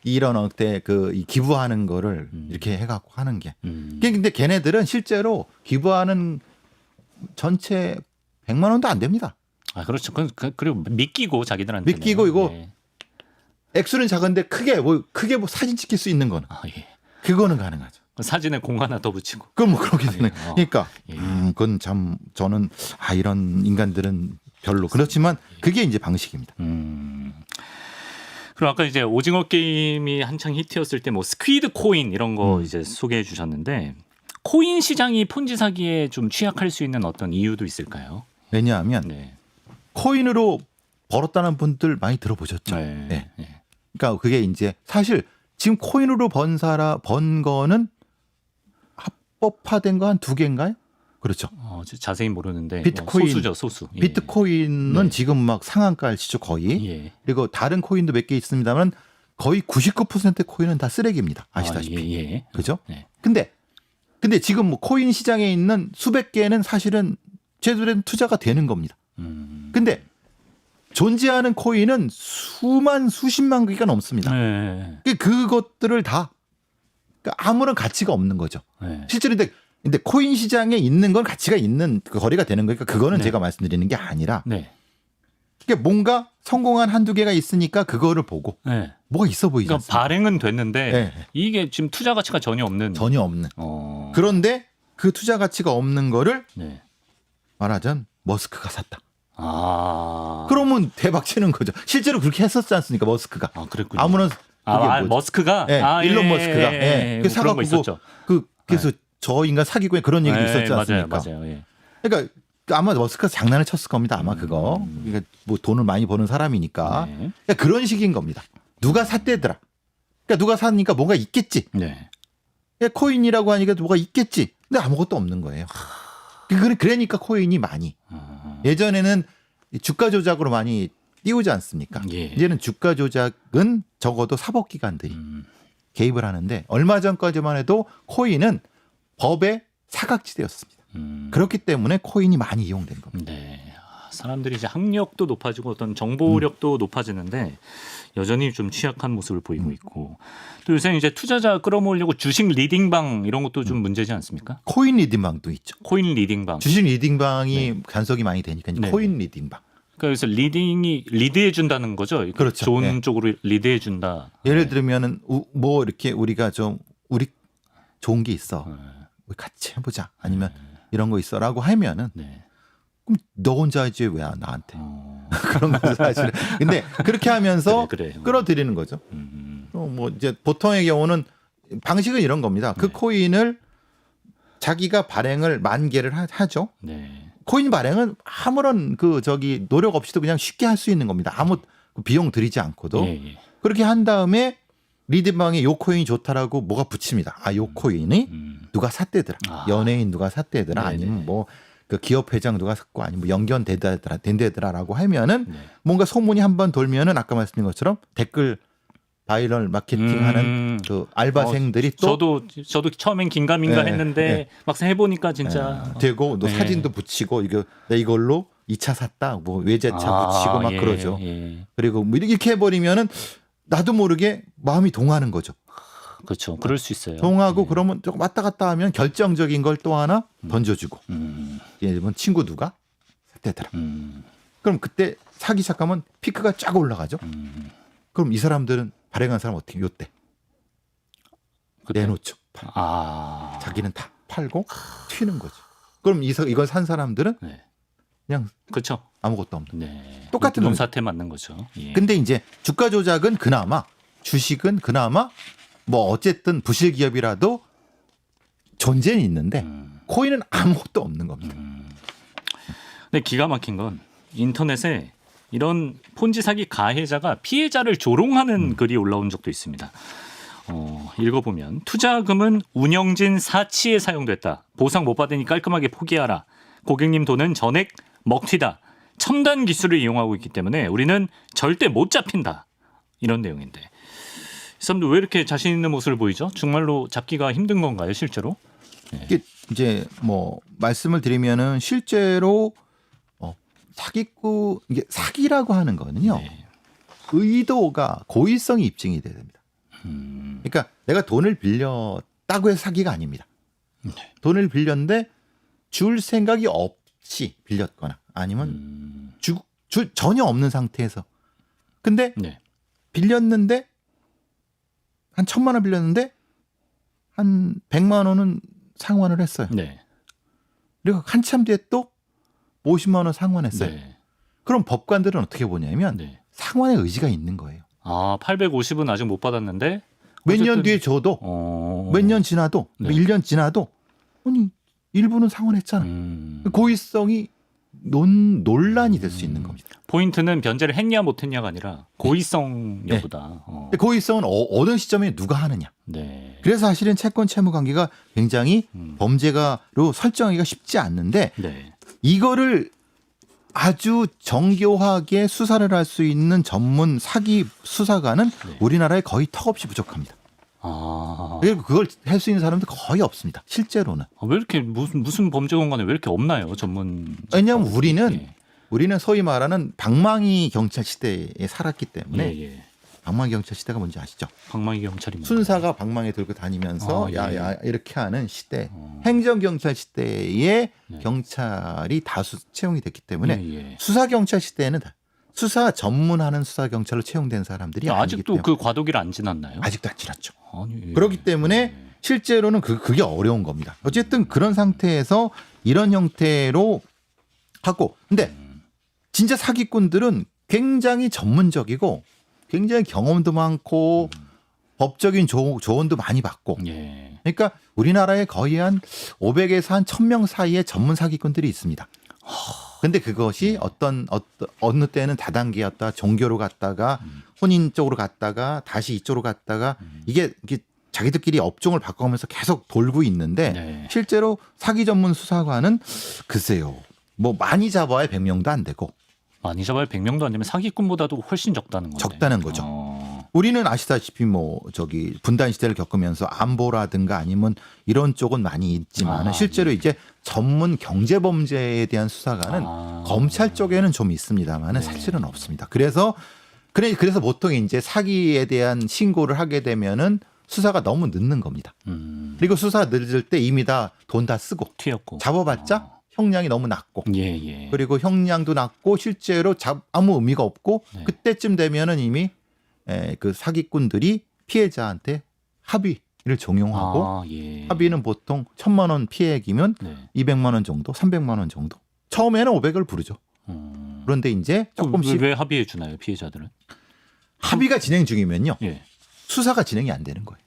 이런 어때 이 기부하는 거를 이렇게 해갖고 하는 게. 근데 걔네들은 실제로 기부하는 전체 100만 원도 안 됩니다. 그렇죠. 그리고 믿기고 자기들한테 믿기고 이거 액수는 작은데 크게 뭐 사진 찍힐 수 있는 거는 예. 그거는 가능하죠. 사진에 공 하나 더 붙이고. 그럼 뭐 그렇게 되는. 예. 그러니까 예. 그건 참 저는 이런 인간들은 별로 그렇지만 그게 이제 방식입니다. 그리고 아까 이제 오징어 게임이 한창 히트였을 때 뭐 스퀴드 코인 이런 거 이제 소개해 주셨는데 코인 시장이 폰지 사기에 좀 취약할 수 있는 어떤 이유도 있을까요? 왜냐하면 네. 코인으로 벌었다는 분들 많이 들어보셨죠. 네. 네. 네. 그러니까 그게 이제 사실 지금 코인으로 번 거는 합법화된 거 한 2개인가요? 그렇죠. 자세히 모르는데 비트코인, 소수죠, 소수. 예. 비트코인은 네. 지금 막 상한가일치죠 거의. 예. 그리고 다른 코인도 몇 개 있습니다만 거의 99%의 코인은 다 쓰레기입니다. 아시다시피. 예. 그죠? 네. 근데 지금 뭐 코인 시장에 있는 수백 개는 사실은 제대로 된 투자가 되는 겁니다. 근데 존재하는 코인은 수십만 개가 넘습니다. 네. 그것들을 다 그러니까 아무런 가치가 없는 거죠. 네. 실제로 근데 근데 코인 시장에 있는 건 가치가 있는 그 거래가 되는 거니까 그거는 네. 제가 말씀드리는 게 아니라 네. 그러니까 뭔가 성공한 한두 개가 있으니까 그거를 보고 네. 뭐가 있어 보이지 그러니까 않습니까? 발행은 됐는데 네. 이게 지금 투자 가치가 전혀 없는. 전혀 없는. 어. 그런데 그 투자 가치가 없는 거를 네. 말하자면 머스크가 샀다. 아. 그러면 대박 치는 거죠. 실제로 그렇게 했었지 않습니까? 머스크가. 아, 그랬군요. 아무런 그게 뭐지? 머스크가 예, 일론 머스크가 예. 그 뭐 그런 거 사갖고 있었죠. 그래서 저 인간 사기꾼 그런 얘기도 있었지 않습니까? 맞아요. 예. 그러니까 아마 머스크가 장난을 쳤을 겁니다. 아마 그거. 그러니까 뭐 돈을 많이 버는 사람이니까. 네. 그러니까 그런 식인 겁니다. 누가 샀대더라. 그러니까 누가 사니까 뭔가 있겠지. 네. 그러니까 코인이라고 하니까 뭐가 있겠지. 근데 아무것도 없는 거예요. 그러니까 코인이 많이. 예전에는 주가 조작으로 많이 띄우지 않습니까? 예. 이제는 주가 조작은 적어도 사법기관들이 개입을 하는데 얼마 전까지만 해도 코인은 법의 사각지대였습니다. 그렇기 때문에 코인이 많이 이용된 겁니다. 네. 사람들이 이제 학력도 높아지고 어떤 정보력도 높아지는데 여전히 좀 취약한 모습을 보이고 있고 또 요새는 이제 투자자 끌어모으려고 주식 리딩방 이런 것도 좀 문제지 않습니까? 코인 리딩방도 있죠. 코인 리딩방. 주식 리딩방이 간섭이 많이 되니까 이제 네. 코인 리딩방. 그래서 리딩이 리드해 준다는 거죠. 그렇죠. 좋은 네. 쪽으로 리드해 준다. 예를 들면은 뭐 이렇게 우리가 좀 우리 좋은 게 있어. 우리 같이 해보자. 아니면 이런 거 있어라고 하면은 네. 그럼 너 혼자 하지 왜 나한테 그런 거 사실은. 근데 그렇게 하면서 그래. 끌어들이는 거죠. 뭐 이제 보통의 경우는 방식은 이런 겁니다. 그 네. 코인을 자기가 발행을 10,000개를 하죠. 네. 코인 발행은 아무런 노력 없이도 그냥 쉽게 할 수 있는 겁니다. 아무 비용 들이지 않고도. 예. 그렇게 한 다음에 리딩방에 요 코인이 좋다라고 뭐가 붙입니다. 아, 요 코인이 누가 샀대더라. 아. 연예인 누가 샀대더라. 네네. 아니면 뭐 그 기업 회장 누가 샀고 아니면 뭐 된대더라라고 하면은 네. 뭔가 소문이 한번 돌면은 아까 말씀드린 것처럼 댓글 바이럴 마케팅하는 그 알바생들이 또 저도 처음엔 긴가민가 네, 했는데 네. 막상 해보니까 진짜 되고 또 네. 사진도 붙이고 이걸로 2차 샀다. 뭐 외제차 붙이고 막 예, 그러죠. 예. 그리고 뭐 이렇게 해버리면은 나도 모르게 마음이 동하는 거죠. 그렇죠. 그럴 수 있어요. 동하고 예. 그러면 조금 왔다 갔다 하면 결정적인 걸 또 하나 던져주고 예를 들면 친구 누가 샀대더라. 그럼 그때 사기 시작하면 피크가 쫙 올라가죠. 그럼 이 사람들은 발행한 사람 어떻게 요때 그때- 내놓죠. 자기는 다 팔고 튀는 거죠. 그럼 이걸 산 사람들은 네. 그냥 그렇죠. 아무것도 없는. 네. 똑같은 눈 겁니다. 사태 맞는 거죠. 예. 근데 이제 주가 조작은 그나마 주식은 그나마 뭐 어쨌든 부실 기업이라도 존재는 있는데 코인은 아무것도 없는 겁니다. 근데 기가 막힌 건 인터넷에 이런 폰지 사기 가해자가 피해자를 조롱하는 글이 올라온 적도 있습니다. 읽어보면 투자금은 운영진 사치에 사용됐다. 보상 못 받으니 깔끔하게 포기하라. 고객님 돈은 전액 먹튀다. 첨단 기술을 이용하고 있기 때문에 우리는 절대 못 잡힌다. 이런 내용인데 이 사람들 왜 이렇게 자신 있는 모습을 보이죠? 정말로 잡기가 힘든 건가요, 실제로? 이게 이제 뭐 말씀을 드리면은 실제로 사기꾼 이게 사기라고 하는 거는요. 네. 의도가 고의성이 입증이 돼야 됩니다. 그러니까 내가 돈을 빌렸다고 해서 사기가 아닙니다. 돈을 빌렸는데 줄 생각이 없이 빌렸거나 아니면 전혀 없는 상태에서 근데 네. 빌렸는데 한 1,000만 원 빌렸는데 한 100만 원은 상환을 했어요. 네. 그리고 한참 뒤에 또 50만 원 상환했어요. 네. 그럼 법관들은 어떻게 보냐면 네. 상환의 의지가 있는 거예요. 850은 아직 못 받았는데 몇 년 어쨌든- 뒤에 줘도 몇 몇 년 지나도 네. 1년 지나도 아니 일부는 상환했잖아. 고의성이 논란이 될 수 있는 겁니다. 포인트는 변제를 했냐 못했냐가 아니라 고의성 여부다. 근데 고의성은 어느 시점에 누가 하느냐. 네. 그래서 사실은 채권 채무 관계가 굉장히 범죄가로 설정하기가 쉽지 않는데 네. 이거를 아주 정교하게 수사를 할 수 있는 전문 사기 수사관은 네. 우리나라에 거의 턱없이 부족합니다. 그리고 그걸 할 수 있는 사람도 거의 없습니다. 실제로는. 왜 이렇게 무슨 범죄건 간에 왜 이렇게 없나요? 전문. 왜냐하면 예. 우리는 소위 말하는 방망이 경찰 시대에 살았기 때문에 예. 방망이 경찰 시대가 뭔지 아시죠? 방망이 경찰이 뭔가요? 순사가 방망이 들고 다니면서 아, 예. 야야 이렇게 하는 시대, 행정 경찰 시대에 네. 경찰이 다수 채용이 됐기 때문에 예, 예. 수사 경찰 시대에는 수사 전문하는 수사 경찰로 채용된 사람들이 아니기 아직도 때문에 그 과도기를 안 지났나요? 아직도 안 지났죠. 아니, 예. 그렇기 때문에 실제로는 그게 어려운 겁니다. 어쨌든 그런 상태에서 이런 형태로 하고, 근데 진짜 사기꾼들은 굉장히 전문적이고 굉장히 경험도 많고 법적인 조언도 많이 받고, 예. 그러니까 우리나라에 거의 한 500에서 한 1000명 사이에 전문 사기꾼들이 있습니다. 근데 그것이 어느 때는 다단계였다, 종교로 갔다가 혼인 쪽으로 갔다가 다시 이쪽으로 갔다가 이게 자기들끼리 업종을 바꿔가면서 계속 돌고 있는데, 네. 실제로 사기 전문 수사관은 글쎄요, 뭐 많이 잡아야 100명도 안 되고 많이 잡아야 100명도 안 되면 사기꾼보다도 훨씬 적다는 거죠. 적다는 거죠. 우리는 아시다시피 뭐 분단 시대를 겪으면서 안보라든가 아니면 이런 쪽은 많이 있지만 실제로 예. 이제 전문 경제 범죄에 대한 수사관은 검찰 쪽에는 좀 있습니다만은 네. 사실은 없습니다. 그래서 보통 이제 사기에 대한 신고를 하게 되면은 수사가 너무 늦는 겁니다. 그리고 수사 늦을 때 이미 다 돈 다 쓰고 튀었고 잡아봤자 형량이 너무 낮고, 예, 예. 그리고 형량도 낮고 실제로 아무 의미가 없고, 네. 그때쯤 되면은 이미 그 사기꾼들이 피해자한테 합의를 종용하고, 예. 합의는 보통 1000만 원 피해액이면 네. 200만 원 정도, 300만 원 정도. 처음에는 500을 부르죠. 그런데 이제 조금씩 왜 합의해 주나요, 피해자들은? 합의가 진행 중이면요, 예. 수사가 진행이 안 되는 거예요.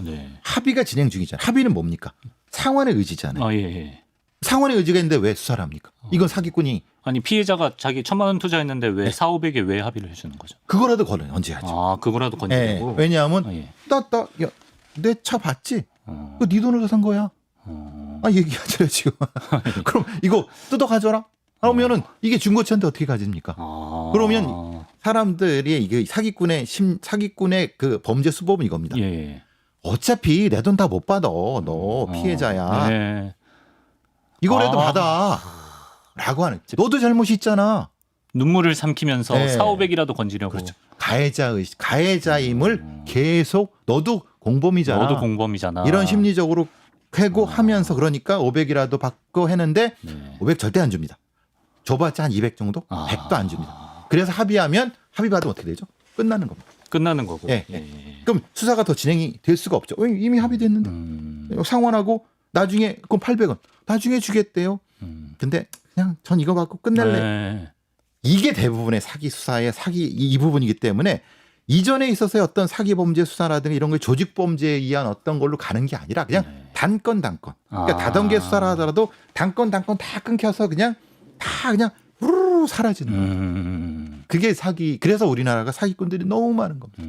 네. 합의가 진행 중이잖아요. 합의는 뭡니까? 상환의 의지잖아요. 아, 예, 예. 상환의 의지가 있는데 왜 수사를 합니까? 이건 사기꾼이 아니 피해자가 자기 1000만 원 투자했는데 왜 4,500에 왜 합의를 해주는 거죠? 그거라도 건져야죠. 아, 그거라도 건지고. 왜냐하면 아, 예. 내 차 봤지? 어, 그거 네 돈으로 산 거야. 어. 아, 얘기하죠 지금. 그럼 이거 뜯어 가져라. 그러면은 이게 중고차인데 어떻게 가집니까? 아. 그러면 사람들이 이게 사기꾼의 그 범죄 수법은 이겁니다. 예. 어차피 내 돈 다 못 받아. 너 피해자야. 네. 이거라도 아. 받아. 라고 하는. 너도 잘못이 있잖아. 눈물을 삼키면서 네. 4,500이라도 건지려고. 그렇죠. 가해자임을 계속 너도 공범이잖아. 너도 공범이잖아. 이런 심리적으로 회고하면서, 그러니까 500이라도 받고 했는데 네. 500 절대 안 줍니다. 줘봤자 한 200 정도? 100도 안 줍니다. 그래서 합의 받으면 어떻게 되죠? 끝나는 겁니다. 끝나는 거고. 예. 예. 그럼 수사가 더 진행이 될 수가 없죠. 이미 합의됐는데. 상환하고 나중에 그럼 800원 나중에 주겠대요. 근데 그냥 전 이거 받고 끝낼래. 네. 이게 대부분의 사기 수사의 이 부분이기 때문에 이전에 있어서의 어떤 사기 범죄 수사라든가 이런 걸 조직 범죄에 의한 어떤 걸로 가는 게 아니라 그냥 네. 단건. 그러니까 다단계 수사를 하더라도 단건 다 끊겨서 그냥 다 그냥 우르르 사라지는. 그게 그래서 우리나라가 사기꾼들이 너무 많은 겁니다.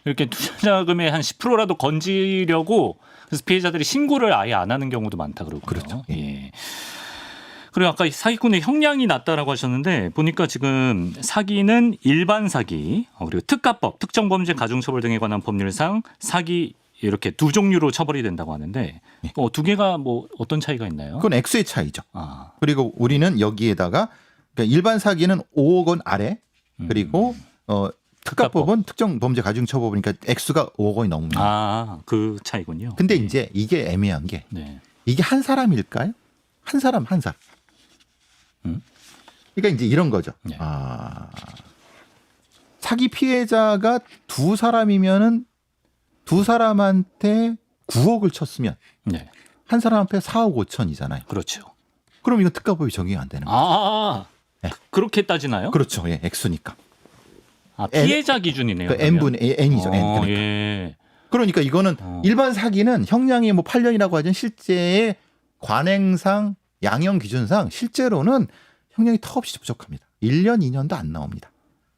이렇게 투자자금의 한 10%라도 건지려고 그래서 피해자들이 신고를 아예 안 하는 경우도 많다 그러고요. 그렇죠. 예. 그리고 아까 사기꾼의 형량이 낮다라고 하셨는데 보니까 지금 사기는 일반 사기 그리고 특가법, 특정범죄 가중처벌 등에 관한 법률상 사기 이렇게 두 종류로 처벌이 된다고 하는데 두 개가 뭐 어떤 차이가 있나요? 그건 액수의 차이죠. 아. 그리고 우리는 여기에다가 그러니까 일반 사기는 5억 원 아래, 그리고 특가법은 특정범죄 가중처벌이니까 액수가 5억 원이 넘습니다. 아, 그 차이군요. 근데 이제 이게 애매한 게 네. 이게 한 사람일까요? 한 사람. 그러니까 이제 이런 거죠. 네. 사기 피해자가 두 사람이면은 두 사람한테 9억을 쳤으면 네. 한 사람한테 4억 5천이잖아요. 그렇죠. 그럼 이거 특가법이 적용이 안 되는 거예요. 네. 그렇게 따지나요? 그렇죠. 예, 액수니까. 피해자 기준이네요. 그 n분의 n이죠. n. 그러니까. 예. 그러니까 이거는 일반 사기는 형량이 뭐 8년이라고 하지만 실제의 관행상 양형 기준상 실제로는 형량이 턱없이 부족합니다. 1년, 2년도 안 나옵니다.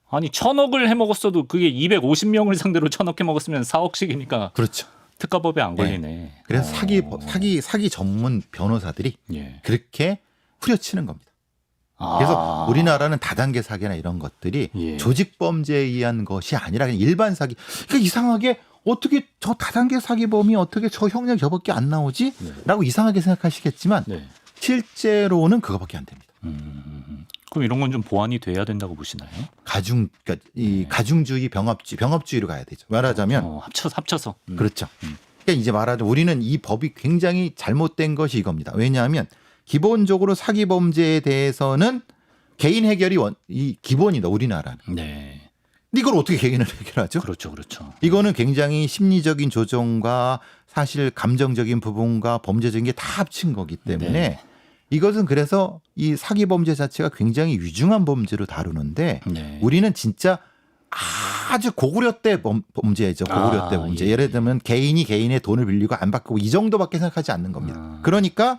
아니 1,000억을 해먹었어도 그게 250명을 상대로 1,000억 해먹었으면 4억씩이니까 그렇죠. 특가법에 안 걸리네. 그래서 사기 전문 변호사들이 예. 그렇게 후려치는 겁니다. 그래서 우리나라는 다단계 사기나 이런 것들이 예. 조직 범죄에 의한 것이 아니라 그냥 일반 사기. 그러니까 이상하게 어떻게 저 다단계 사기범이 어떻게 저 형량 저밖에 안 나오지? 네. 라고 이상하게 생각하시겠지만 네. 실제로는 그거밖에 안 됩니다. 그럼 이런 건 좀 보완이 돼야 된다고 보시나요? 그러니까 이 가중주의, 병합주의로 가야 되죠. 말하자면 합쳐서. 그렇죠. 그러니까 이제 말하자면 우리는 이 법이 굉장히 잘못된 것이 이겁니다. 왜냐하면 기본적으로 사기 범죄에 대해서는 개인 해결이 이 기본이다. 우리나라는. 네. 근데 이걸 어떻게 개인을 해결하죠? 그렇죠. 이거는 굉장히 심리적인 조정과 사실 감정적인 부분과 범죄적인 게 다 합친 거기 때문에 네. 이것은 그래서 이 사기 범죄 자체가 굉장히 위중한 범죄로 다루는데 네. 우리는 진짜 아주 고구려 때 범죄죠. 고구려 때 범죄. 예. 예를 들면 개인이 개인의 돈을 빌리고 안 바꾸고 이 정도밖에 생각하지 않는 겁니다. 그러니까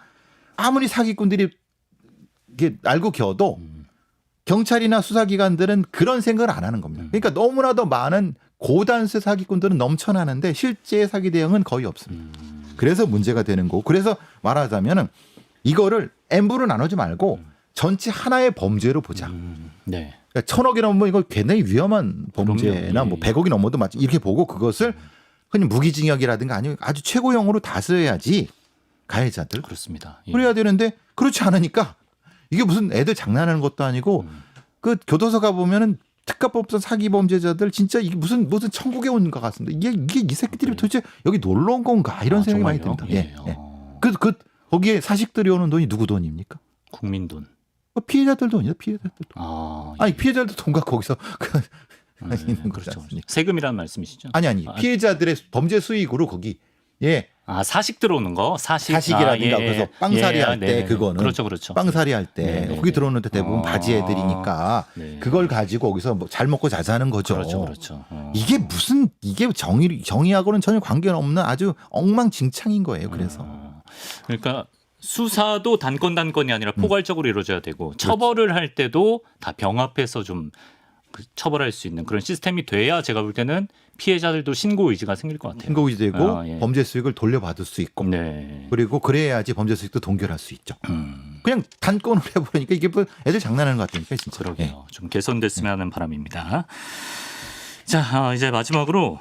아무리 사기꾼들이 이게 알고 겨도 경찰이나 수사기관들은 그런 생각을 안 하는 겁니다. 그러니까 너무나도 많은 고단수 사기꾼들은 넘쳐나는데 실제 사기 대응은 거의 없습니다. 그래서 문제가 되는 거고 그래서 말하자면은 이거를 N부로 나누지 말고 전체 하나의 범죄로 보자. 네. 그러니까 1,000억이 넘으면 이거 굉장히 위험한 범죄나 그럼요. 뭐 100억이 넘어도 마치 이렇게 보고 그것을 그냥 무기징역이라든가 아니면 아주 최고형으로 다스려야지 가해자들. 그렇습니다. 예. 그래야 되는데 그렇지 않으니까 이게 무슨 애들 장난하는 것도 아니고 그 교도소 가 보면은 특가법상 사기 범죄자들 진짜 이게 무슨 천국에 온 것 같습니다. 이게 이 새끼들이 도대체 여기 놀러 온 건가 이런 생각이 많이 듭니다. 예. 예. 거기에 사식들이 오는 돈이 누구 돈입니까? 국민 돈. 피해자들 돈이죠. 피해자들 돈. 아니 피해자들 돈과 거기서 있는 거지 그렇죠. 않습니까? 세금이라는 말씀이시죠? 아니 피해자들의 범죄 수익으로 거기 사식 들어오는 거 사식이라든가 그래서 빵살이 할 때 그거는 그렇죠. 빵살이 할 때 네. 거기 들어오는데 대부분 바지 애들이니까 네. 그걸 가지고 거기서 뭐 잘 먹고 잘 사는 거죠. 그렇죠. 이게 정의하고는 전혀 관계가 없는 아주 엉망진창인 거예요. 그래서 그러니까 수사도 단건이 아니라 포괄적으로 이루어져야 되고 처벌을 할 때도 다 병합해서 좀 처벌할 수 있는 그런 시스템이 돼야 제가 볼 때는 피해자들도 신고 의지가 생길 것 같아요. 신고 의지되고 예. 범죄 수익을 돌려받을 수 있고 네. 그리고 그래야지 범죄 수익도 동결할 수 있죠. 그냥 단건으로 해버리니까 이게 뭐 애들 장난하는 것 같으니까 진짜. 그러게요. 좀 개선됐으면 하는 바람입니다. 자, 이제 마지막으로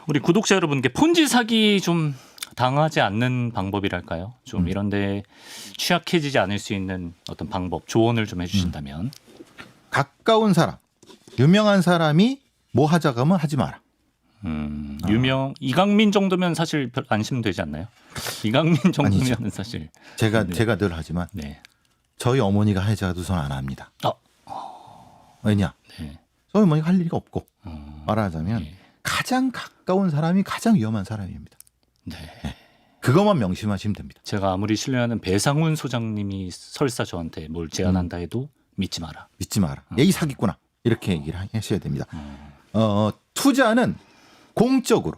우리 구독자 여러분께 폰지 사기 좀 당하지 않는 방법이랄까요? 좀 이런데 취약해지지 않을 수 있는 어떤 방법, 조언을 좀 해주신다면. 가까운 사람, 유명한 사람이 뭐 하자고 하면 하지 마라. 이강민 정도면 사실 별 안심되지 않나요? 이강민 정도면 사실 제가 늘 하지만 네. 저희 어머니가 하자도 전 안 합니다. 왜냐? 네. 저희 어머니가 할 일이 없고 말하자면 네. 가장 가까운 사람이 가장 위험한 사람입니다. 네. 그것만 명심하시면 됩니다. 제가 아무리 신뢰하는 배상훈 소장님이 설사 저한테 뭘 제안한다 해도 믿지 마라. 믿지 마라. 얘이 사기꾼아. 이렇게 얘기를 하셔야 됩니다. 투자는 공적으로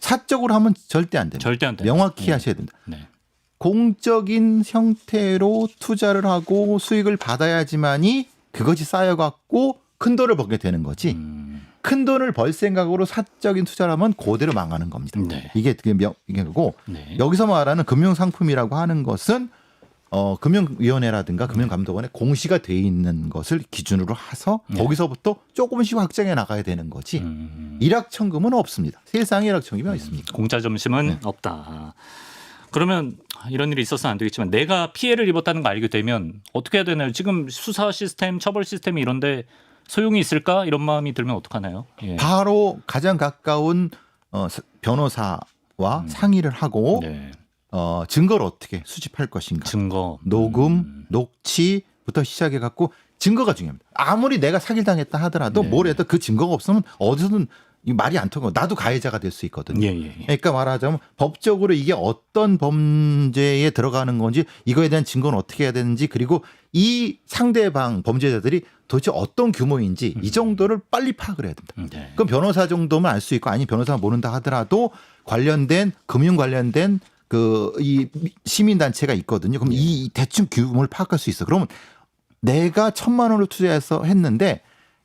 사적으로 하면 절대 안 됩니다. 절대 안 됩니다. 명확히 하셔야 됩니다. 네. 공적인 형태로 투자를 하고 수익을 받아야지만이 그것이 쌓여갖고 큰 돈을 벌게 되는 거지. 큰 돈을 벌 생각으로 사적인 투자를 하면 그대로 망하는 겁니다. 네. 이게 거고 네. 여기서 말하는 금융상품이라고 하는 것은 금융위원회라든가 금융감독원에 공시가 돼 있는 것을 기준으로 해서 거기서부터 조금씩 확장해 나가야 되는 거지. 일확천금은 없습니다. 세상에 일확천금이 어디 있습니까? 공짜 점심은 없다. 그러면 이런 일이 있어서는 안 되겠지만 내가 피해를 입었다는 걸 알게 되면 어떻게 해야 되나요? 지금 수사 시스템, 처벌 시스템이 이런데 소용이 있을까? 이런 마음이 들면 어떡하나요? 예. 바로 가장 가까운 변호사와 상의를 하고 네. 증거를 어떻게 수집할 것인가. 증거, 녹음, 녹취부터 시작해 갖고 증거가 중요합니다. 아무리 내가 사기를 당했다 하더라도 네. 뭘 해도 그 증거가 없으면 어디서든 이 말이 안 통하고 나도 가해자가 될 수 있거든요. 예. 그러니까 말하자면 법적으로 이게 어떤 범죄에 들어가는 건지 이거에 대한 증거는 어떻게 해야 되는지 그리고 이 상대방 범죄자들이 도대체 어떤 규모인지 이 정도를 빨리 파악을 해야 됩니다. 네. 그럼 변호사 정도면 알 수 있고 아니 변호사가 모른다 하더라도 관련된 금융 관련된 이 시민 단체가 있거든요. 그럼 이 대충 규모를 파악할 수 있어. 그러면 내가 1,000만 원을 투자해서 했는데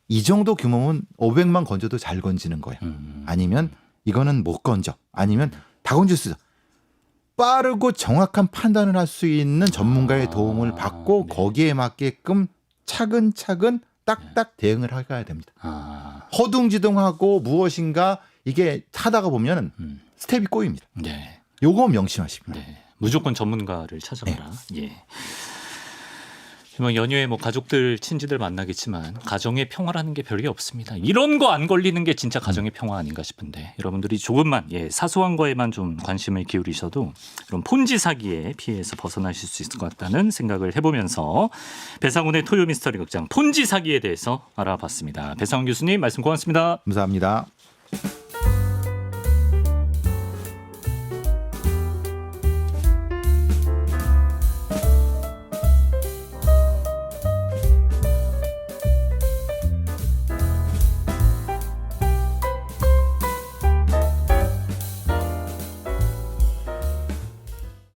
이 정도 규모면 500만 건져도 잘 건지는 거야. 아니면 이거는 못 건져. 아니면 다 건질 수 있어. 빠르고 정확한 판단을 할 수 있는 전문가의 도움을 받고 네. 거기에 맞게끔 차근차근 딱딱 대응을 해가야 됩니다. 허둥지둥하고 무엇인가 이게 하다가 보면 스텝이 꼬입니다. 네. 요거 명심하십니다. 네. 무조건 전문가를 찾아봐라. 예. 뭐 연휴에 뭐 가족들 친지들 만나겠지만 가정의 평화라는 게 별게 없습니다. 이런 거 안 걸리는 게 진짜 가정의 평화 아닌가 싶은데 여러분들이 조금만 사소한 거에만 좀 관심을 기울이셔도 이런 폰지 사기의 피해에서 벗어나실 수 있을 것 같다는 생각을 해보면서 배상훈의 토요 미스터리 극장 폰지 사기에 대해서 알아봤습니다. 배상훈 교수님 말씀 고맙습니다. 감사합니다.